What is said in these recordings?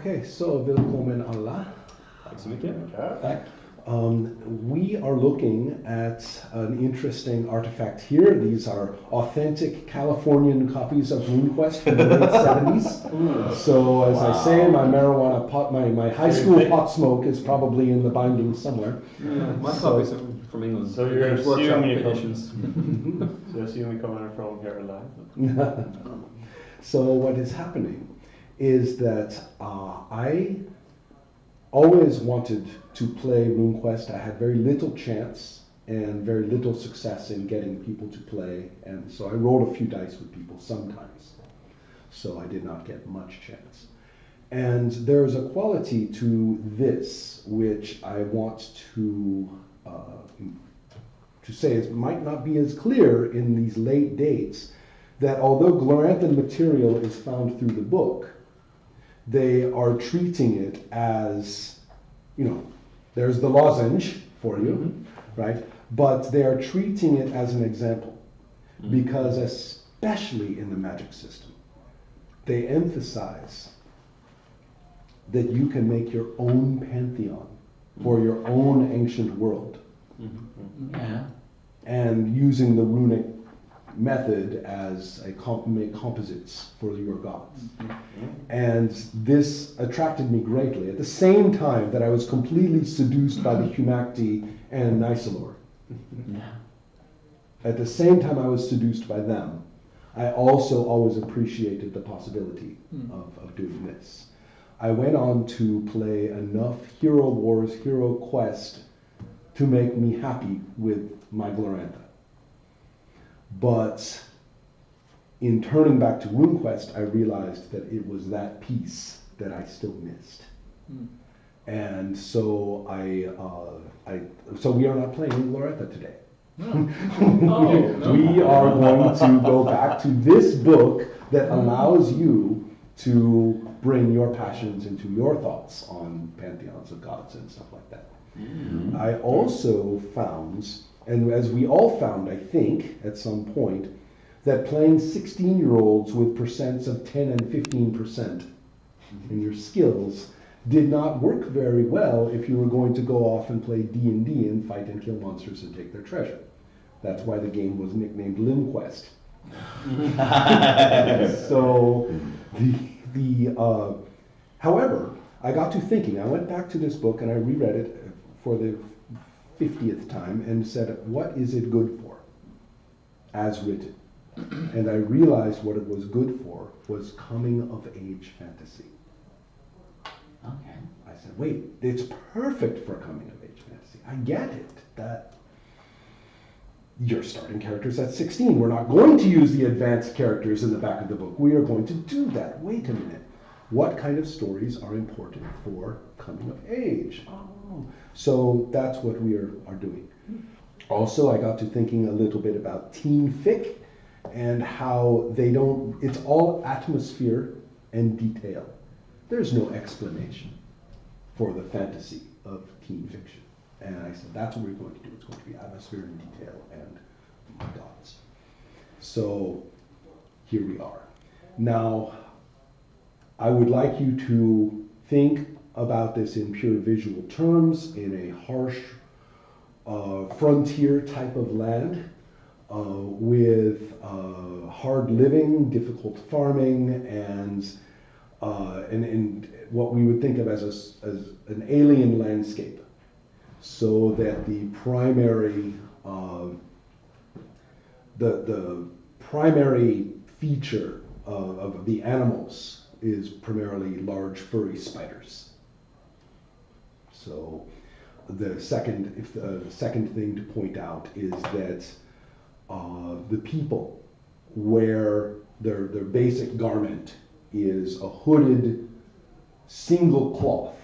Okej, så välkommen alla. Tack så mycket. Tack. We are looking at an interesting artifact here. These are authentic Californian copies of RuneQuest from the late 70s. So as I say, my marijuana pot, my high school pot smoke is probably in the binding somewhere. My copies are from England. So you're Games Workshop assuming you editions. So you assume you're coming from here alive? So what is happening is that I always wanted to play RuneQuest. I had very little chance and very little success in getting people to play, and so I rolled a few dice with people sometimes. So I did not get much chance. And there's a quality to this which I want to say it might not be as clear in these late dates, that although Gloranthan material is found through the book, they are treating it as, there's the lozenge for you, right? But they are treating it as an example, because especially in the magic system, they emphasize that you can make your own pantheon for your own ancient world. Yeah. And using the runic method as make composites for your gods. And this attracted me greatly at the same time that I was completely seduced by the Humacti and Nicelor. At the same time I was seduced by them, I also always appreciated the possibility of doing this. I went on to play enough Hero Wars, Hero Quest to make me happy with my Glorantha. But in turning back to RuneQuest, I realized that it was that piece that I still missed. And so so we are not playing Glorantha today. We are going to go back to this book that allows you to bring your passions into your thoughts on pantheons of gods and stuff like that. I also found, and as we all found, I think, at some point, that playing 16-year-olds with percents of 10 and 15% in your skills did not work very well if you were going to go off and play D&D and fight and kill monsters and take their treasure. That's why the game was nicknamed LimQuest. So, however, I got to thinking, I went back to this book and I reread it for the 50th time and said, what is it good for, as written? And I realized what it was good for was coming of age fantasy. Okay. I said, wait, it's perfect for coming of age fantasy. I get it, that you're starting characters at 16. We're not going to use the advanced characters in the back of the book. We are going to do that. Wait a minute. What kind of stories are important for coming of age? Oh, so that's what we are doing. Also, I got to thinking a little bit about teen fic and how it's all atmosphere and detail. There's no explanation for the fantasy of teen fiction. And I said, that's what we're going to do. It's going to be atmosphere and detail and my gods. So here we are. Now, I would like you to think about this in pure visual terms, in a harsh frontier type of land with hard living, difficult farming, and what we would think of as an alien landscape. So that the primary feature of the animals is primarily large furry spiders. So the second thing to point out is that the people wear their basic garment is a hooded single cloth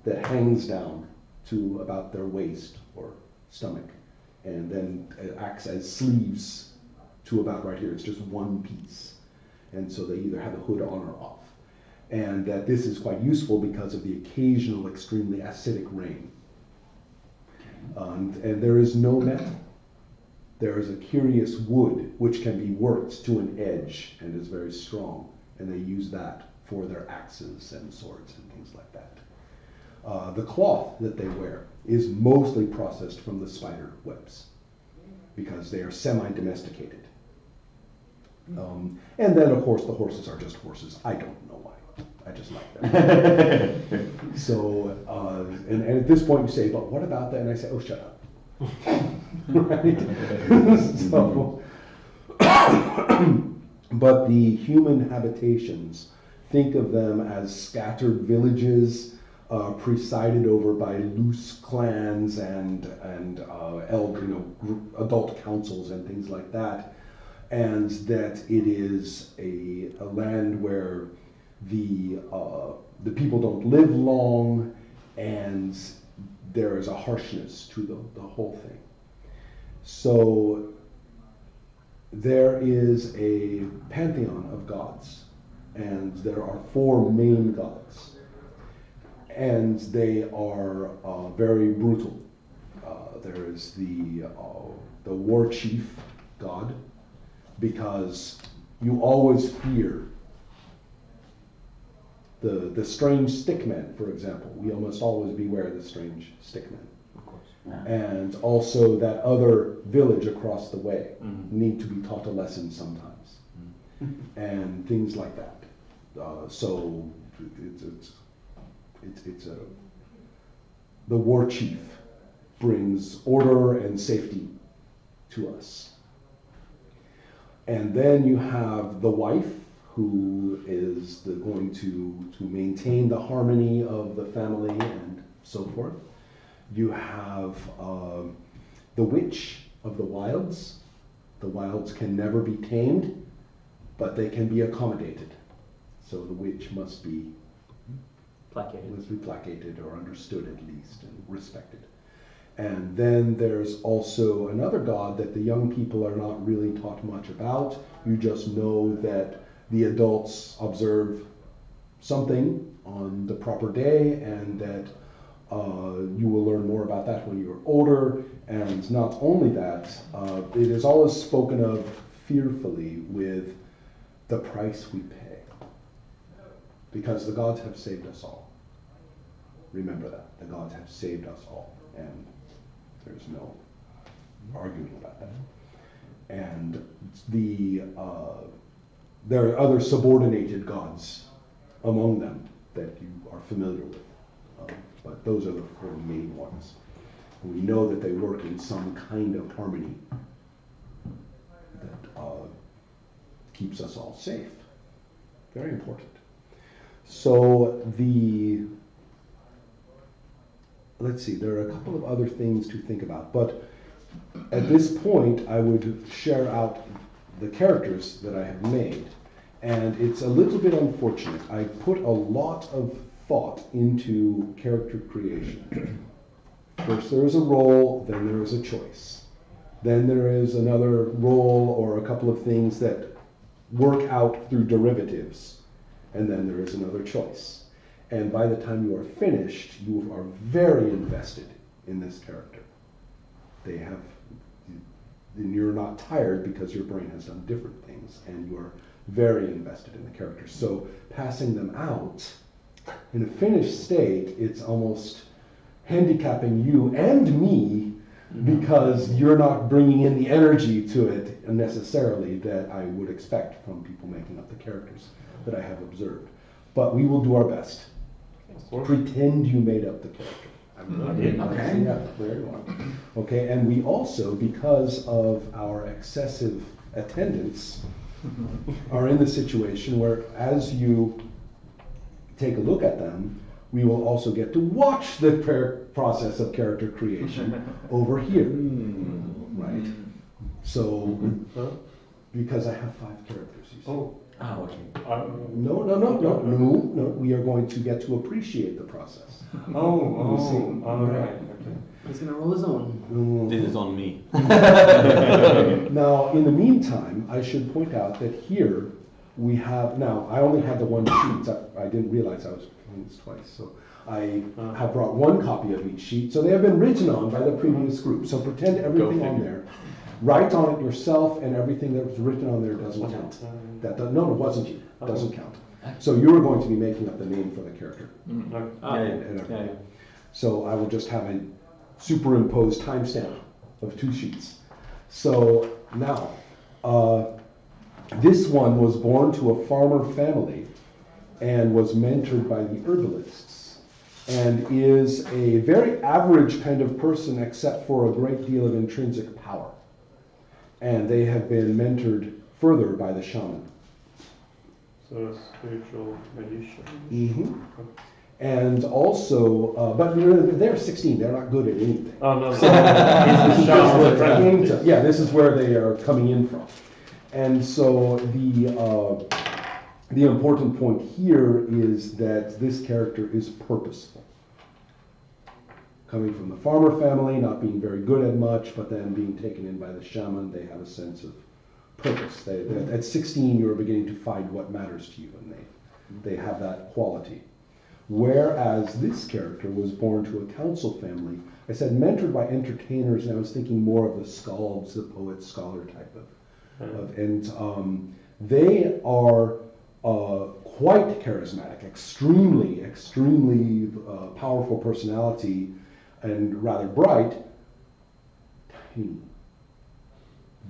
that hangs down to about their waist or stomach, and then it acts as sleeves to about right here. It's just one piece, and so they either have a hood on or off. And that this is quite useful because of the occasional extremely acidic rain. And there is no metal. There is a curious wood which can be worked to an edge and is very strong, and they use that for their axes and swords and things like that. The cloth that they wear is mostly processed from the spider webs because they are semi-domesticated. And then, of course, the horses are just horses. I don't know why. I just like them. So, and at this point you say, but what about that? And I say, oh, shut up. Right? So, but the human habitations, think of them as scattered villages presided over by loose clans and adult councils and things like that. And that it is a land where the people don't live long, and there is a harshness to the whole thing. So there is a pantheon of gods, and there are 4 main gods, and they are very brutal. There is the war chief god, because you always fear the strange stickmen, for example. We must always beware of the strange stickmen. Of course. Yeah. And also that other village across the way need to be taught a lesson sometimes. And things like that. So the war chief brings order and safety to us. And then you have the wife, who is going to maintain the harmony of the family and so forth. You have the witch of the wilds. The wilds can never be tamed, but they can be accommodated. So the witch must be placated or understood at least and respected. And then there's also another god that the young people are not really taught much about. You just know that the adults observe something on the proper day, and that you will learn more about that when you're older. And not only that, it is always spoken of fearfully with the price we pay, because the gods have saved us all. Remember that. The gods have saved us all, and there's no arguing about that. And there are other subordinated gods among them that you are familiar with. But those are the 4 main ones. And we know that they work in some kind of harmony that keeps us all safe. Very important. So let's see, there are a couple of other things to think about, but at this point I would share out the characters that I have made. And it's a little bit unfortunate. I put a lot of thought into character creation. First there is a role, then there is a choice. Then there is another role or a couple of things that work out through derivatives. And then there is another choice. And by the time you are finished, you are very invested in this character. And you're not tired because your brain has done different things, and you're very invested in the characters. So passing them out in a finished state, it's almost handicapping you and me, because you're not bringing in the energy to it necessarily that I would expect from people making up the characters that I have observed. But we will do our best. Pretend you made up the character. I did. Okay. Yeah, there you are. Okay, and we also, because of our excessive attendance, are in the situation where, as you take a look at them, we will also get to watch the process of character creation over here. Right? So, because I have 5 characters, you see. Oh. Oh, okay. No, we are going to get to appreciate the process. Oh, all right. Okay. He's gonna roll his own. This is on me. Now, in the meantime, I should point out that here we have, now, I only had the 1 sheet. I didn't realize I was doing this twice. So I have brought 1 copy of each sheet. So they have been written on by the previous group. So pretend everything on there. Write on it yourself, and everything that was written on there doesn't count. No, it wasn't you. Doesn't count. So you're going to be making up the name for the character. Okay. And everything. Yeah. So I will just have a superimposed timestamp of 2 sheets. So now, this one was born to a farmer family and was mentored by the herbalists and is a very average kind of person except for a great deal of intrinsic power. And they have been mentored further by the shaman. So a spiritual magician. Mm-hmm. And also, but they're 16, they're not good at anything. Oh no, So, so he's the shaman. Right. Yeah, this is where they are coming in from. And so the important point here is that this character is purposeful. Coming from the farmer family, not being very good at much, but then being taken in by the shaman, they have a sense of purpose. At 16, you're beginning to find what matters to you, and they have that quality. Whereas this character was born to a council family, I said mentored by entertainers, and I was thinking more of the skalds, the poet scholar type of and they are quite charismatic, extremely powerful personality, and rather bright, tiny,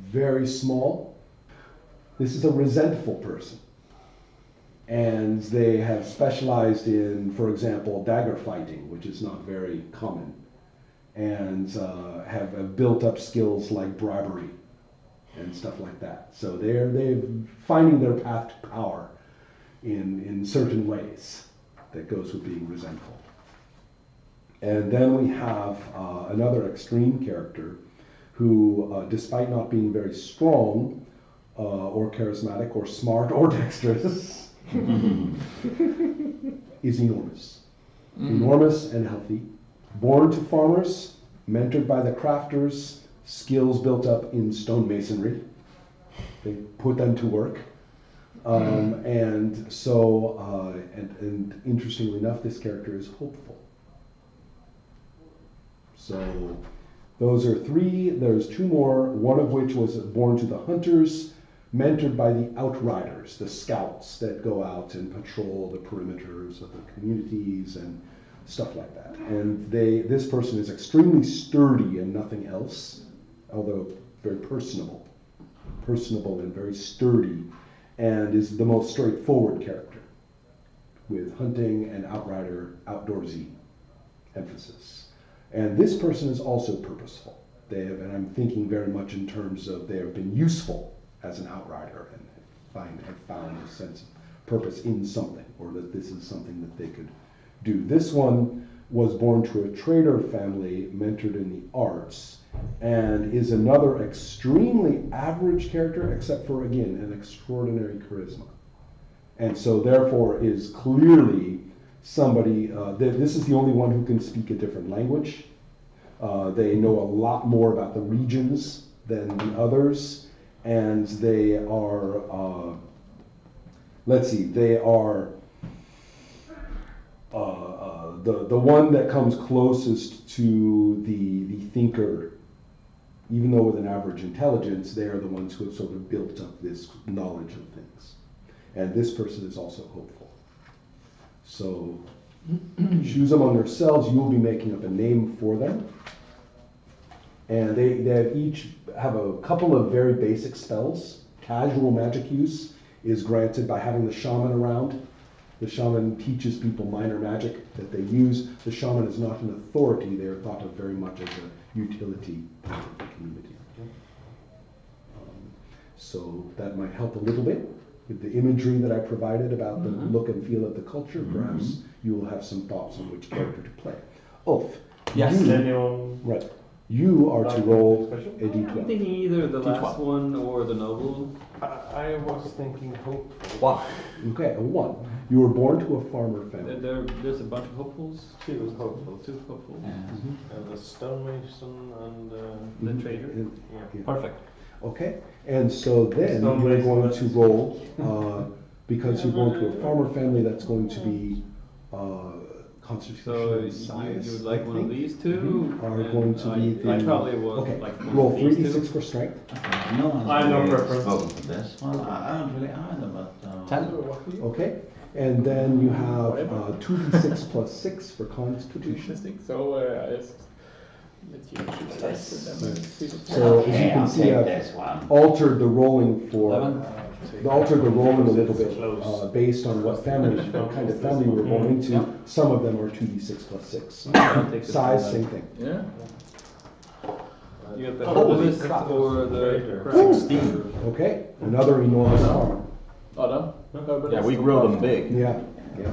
very small. This is a resentful person. And they have specialized in, for example, dagger fighting, which is not very common, and have built up skills like bribery and stuff like that. So they're finding their path to power in certain ways that goes with being resentful. And then we have another extreme character who, despite not being very strong or charismatic or smart or dexterous, is enormous. Enormous and healthy. Born to farmers, mentored by the crafters, skills built up in stonemasonry. They put them to work. And so, and interestingly enough, this character is hopeful. So those are 3. There's 2 more, one of which was born to the hunters, mentored by the outriders, the scouts that go out and patrol the perimeters of the communities and stuff like that. And this person is extremely sturdy and nothing else, although very personable and very sturdy, and is the most straightforward character with hunting and outrider, outdoorsy emphasis. And this person is also purposeful. And I'm thinking very much in terms of they have been useful as an outrider and have found a sense of purpose in something, or that this is something that they could do. This one was born to a trader family, mentored in the arts, and is another extremely average character, except for, again, an extraordinary charisma. And so therefore is clearly somebody, this is the only one who can speak a different language. They know a lot more about the regions than the others. And they are, they are the one that comes closest to the thinker, even though with an average intelligence, they are the ones who have sort of built up this knowledge of things. And this person is also hopeful. So choose among yourselves, you will be making up a name for them. And they each have a couple of very basic spells. Casual magic use is granted by having the shaman around. The shaman teaches people minor magic that they use. The shaman is not an authority. They are thought of very much as a utility of the community. So that might help a little bit with the imagery that I provided about the look and feel of the culture. Perhaps you will have some thoughts on which character to play. Ulf. Yes. Anyone? Right. You are to roll Special? a d12. I'm thinking either the D12. last one or the noble. I was thinking hopeful. Wow. Okay, a 1. You were born to a farmer family. There's a bunch of hopefuls. She was hopeful. 2 hopefuls. Yeah. And the stonemason and The trader. yeah. Perfect. Okay, and so then Stone you're mason, going to that's- roll, because you're born to a farmer family, that's going to be constitution So and size. you would like I one of think. these 2? Are and going to be I the- probably would Okay, like one roll of these 3d6 2. for strength. No one's I have no really preference. spoken for this. Well, I don't really either, but... 10. Okay, And then you have 2d6 plus 6 for constitution. Interesting. So I just let you choose dice with them and see what So as you Okay, can I'll see, take I've this one. altered the rolling for, 11. altered the rolling a little bit Close. based on what family, what kind of family we're going into. Yep. Some of them are 2d6 plus 6. I'll take this Size, one same then. thing. Yeah. You got the Holy herbalist crap. or the Ooh. 16. Okay, another enormous farm. Adam? Yeah, we grow them big. Yeah, yeah.